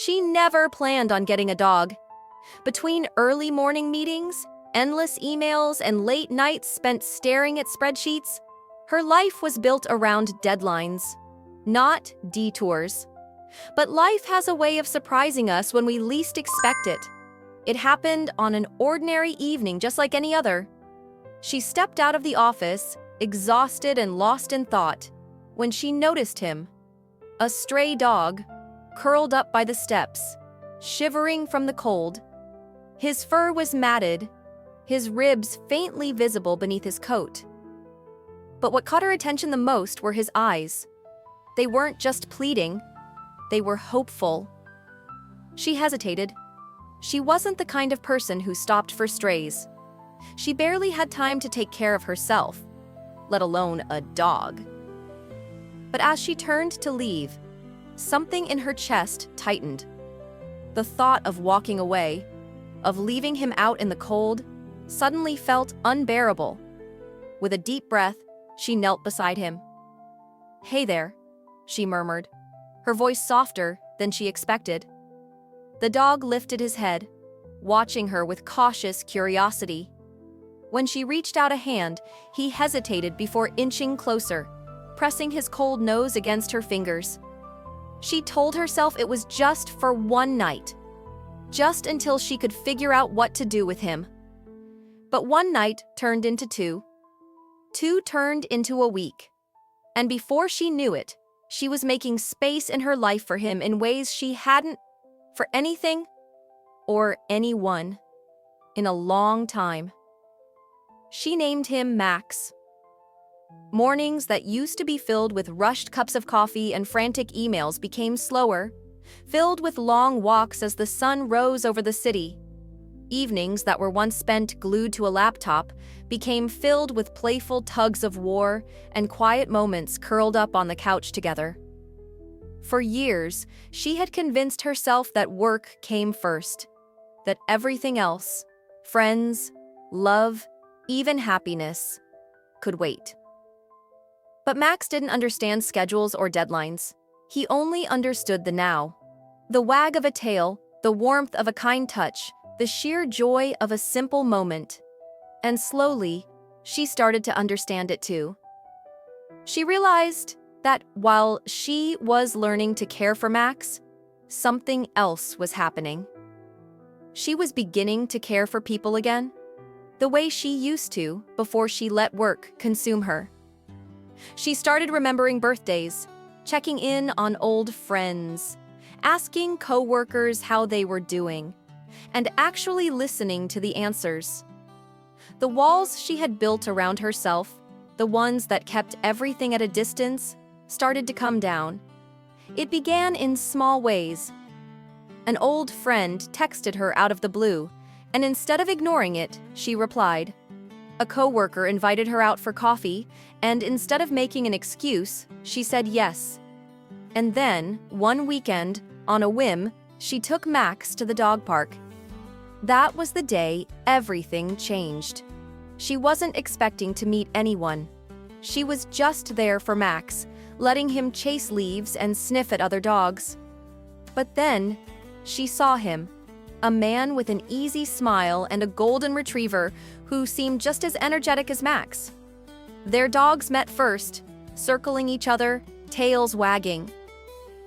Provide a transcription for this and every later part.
She never planned on getting a dog. Between early morning meetings, endless emails, and late nights spent staring at spreadsheets, her life was built around deadlines, not detours. But life has a way of surprising us when we least expect it. It happened on an ordinary evening just like any other. She stepped out of the office, exhausted and lost in thought, when she noticed him. A stray dog, curled up by the steps, shivering from the cold. His fur was matted, his ribs faintly visible beneath his coat. But what caught her attention the most were his eyes. They weren't just pleading, they were hopeful. She hesitated. She wasn't the kind of person who stopped for strays. She barely had time to take care of herself, let alone a dog. But as she turned to leave, something in her chest tightened. The thought of walking away, of leaving him out in the cold, suddenly felt unbearable. With a deep breath, she knelt beside him. "Hey there," she murmured, her voice softer than she expected. The dog lifted his head, watching her with cautious curiosity. When she reached out a hand, he hesitated before inching closer, pressing his cold nose against her fingers. She told herself it was just for one night, just until she could figure out what to do with him. But one night turned into two. Two turned into a week. And before she knew it, she was making space in her life for him in ways she hadn't for anything or anyone in a long time. She named him Max. Mornings that used to be filled with rushed cups of coffee and frantic emails became slower, filled with long walks as the sun rose over the city. Evenings that were once spent glued to a laptop became filled with playful tugs of war and quiet moments curled up on the couch together. For years, she had convinced herself that work came first, that everything else, friends, love, even happiness, could wait. But Max didn't understand schedules or deadlines. He only understood the now. The wag of a tail, the warmth of a kind touch, the sheer joy of a simple moment. And slowly, she started to understand it too. She realized that while she was learning to care for Max, something else was happening. She was beginning to care for people again, the way she used to before she let work consume her. She started remembering birthdays, checking in on old friends, asking coworkers how they were doing, and actually listening to the answers. The walls she had built around herself, the ones that kept everything at a distance, started to come down. It began in small ways. An old friend texted her out of the blue, and instead of ignoring it, she replied. A coworker invited her out for coffee, and instead of making an excuse, she said yes. And then, one weekend, on a whim, she took Max to the dog park. That was the day everything changed. She wasn't expecting to meet anyone. She was just there for Max, letting him chase leaves and sniff at other dogs. But then, she saw him, a man with an easy smile and a golden retriever who seemed just as energetic as Max. Their dogs met first, circling each other, tails wagging.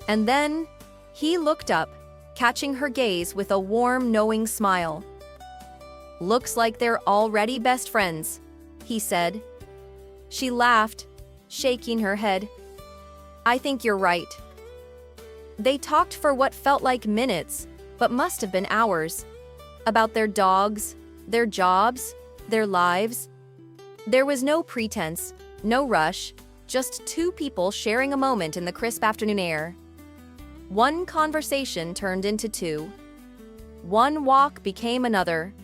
And then, he looked up, catching her gaze with a warm, knowing smile. "Looks like they're already best friends," he said. She laughed, shaking her head. "I think you're right." They talked for what felt like minutes, but must have been hours. About their dogs, their jobs, their lives. There was no pretense, no rush, just two people sharing a moment in the crisp afternoon air. One conversation turned into two. One walk became another.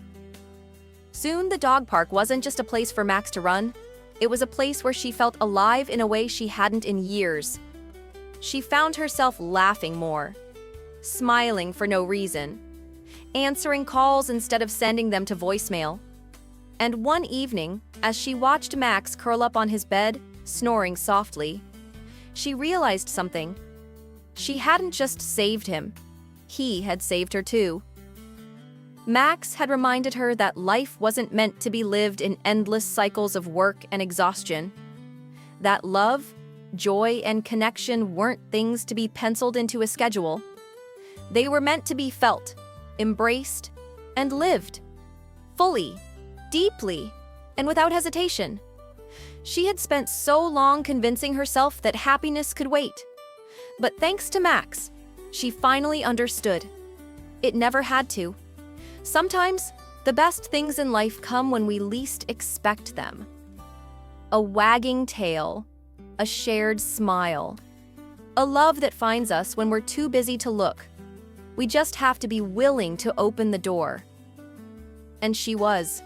Soon the dog park wasn't just a place for Max to run. It was a place where she felt alive in a way she hadn't in years. She found herself laughing more, smiling for no reason, answering calls instead of sending them to voicemail. And one evening, as she watched Max curl up on his bed, snoring softly, she realized something. She hadn't just saved him. He had saved her too. Max had reminded her that life wasn't meant to be lived in endless cycles of work and exhaustion. That love, joy, and connection weren't things to be penciled into a schedule. They were meant to be felt, embraced, and lived. Fully, deeply, and without hesitation. She had spent so long convincing herself that happiness could wait. But thanks to Max, she finally understood. It never had to. Sometimes, the best things in life come when we least expect them. A wagging tail, a shared smile, a love that finds us when we're too busy to look. We just have to be willing to open the door. And she was.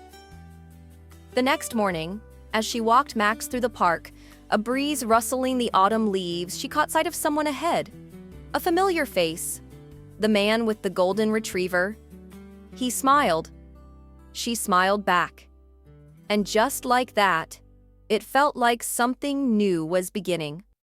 The next morning, as she walked Max through the park, a breeze rustling the autumn leaves, she caught sight of someone ahead. A familiar face. The man with the golden retriever. He smiled. She smiled back. And just like that, it felt like something new was beginning.